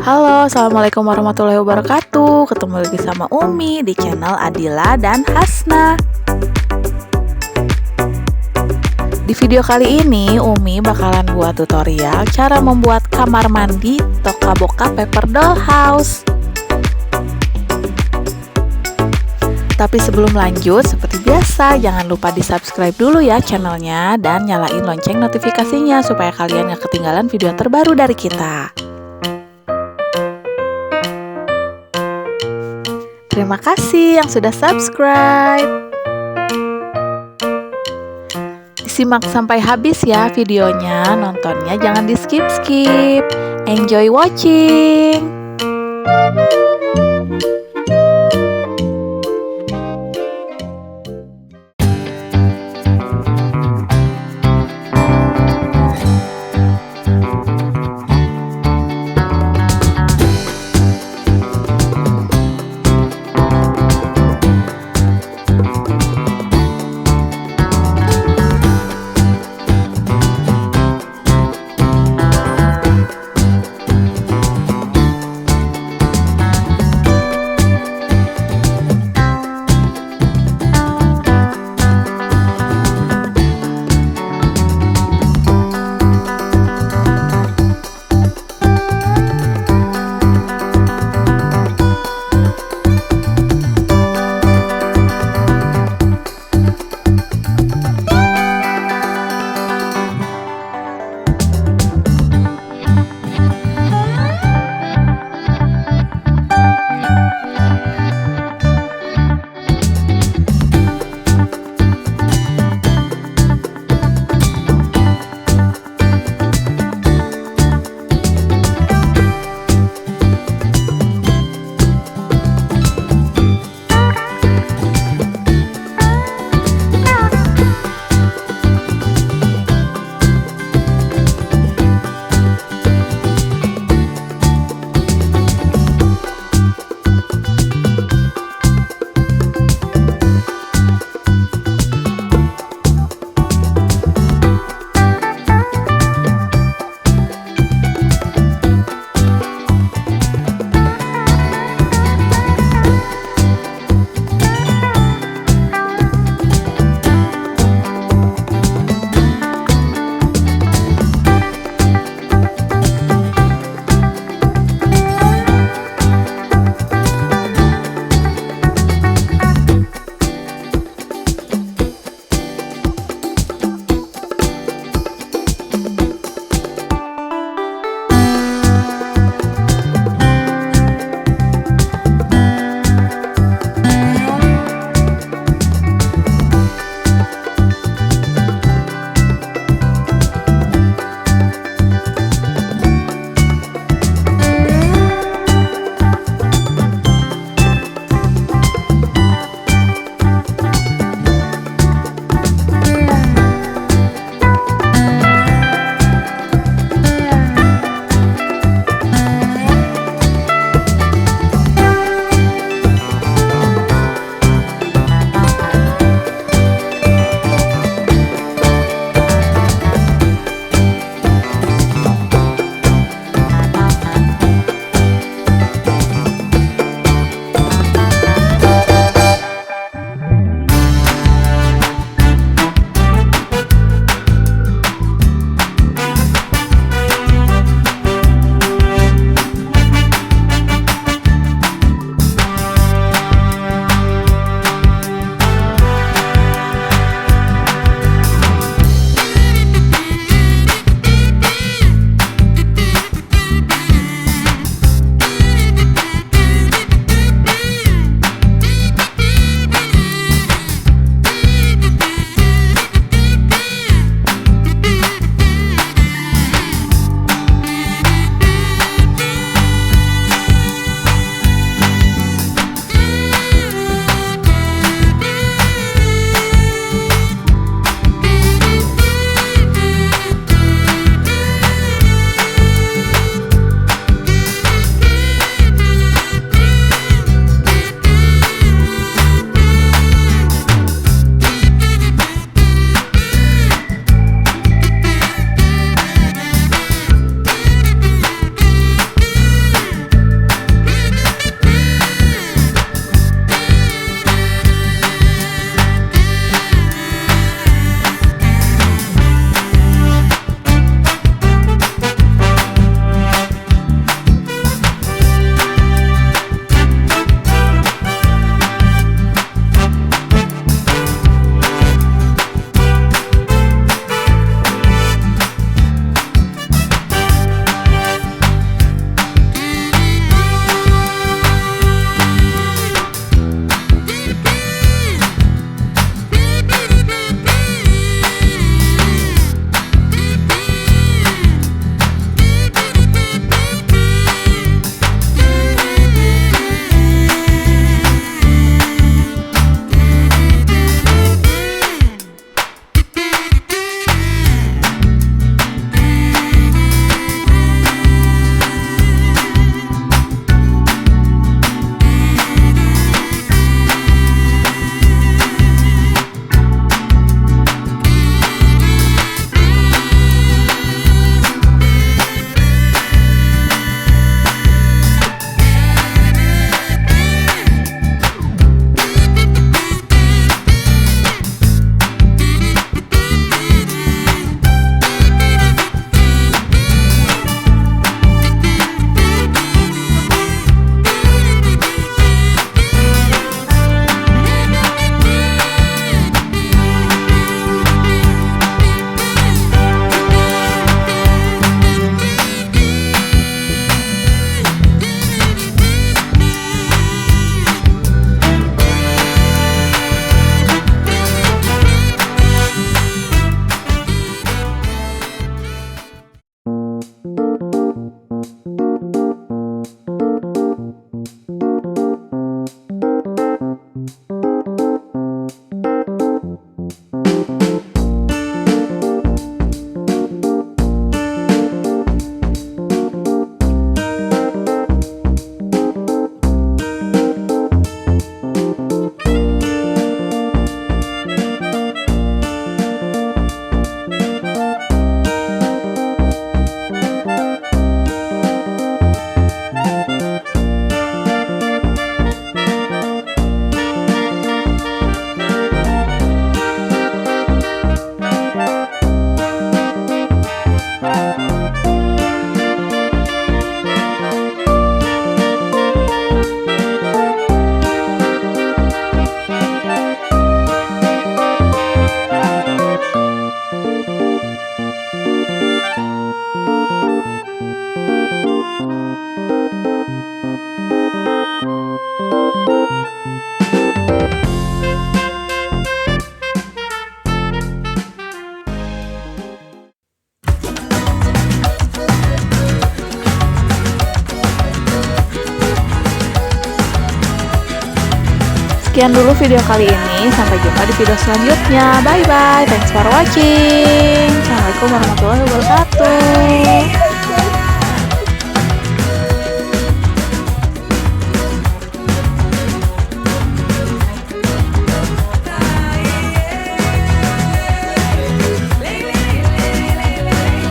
Halo, Assalamualaikum warahmatullahi wabarakatuh. Ketemu lagi sama Umi di channel Adila dan Hasna. Di video kali ini, Umi bakalan buat tutorial cara membuat kamar mandi Toka Boka Paper Doll House. Tapi sebelum lanjut, seperti biasa, jangan lupa di subscribe dulu ya channelnya dan nyalain lonceng notifikasinya supaya kalian gak ketinggalan video terbaru dari kita. Terima kasih yang sudah subscribe. Disimak sampai habis ya videonya, nontonnya jangan di skip-skip. Enjoy watching. sekian dulu video kali ini. Sampai jumpa di video selanjutnya. Bye bye. Thanks for watching. Assalamualaikum warahmatullahi wabarakatuh.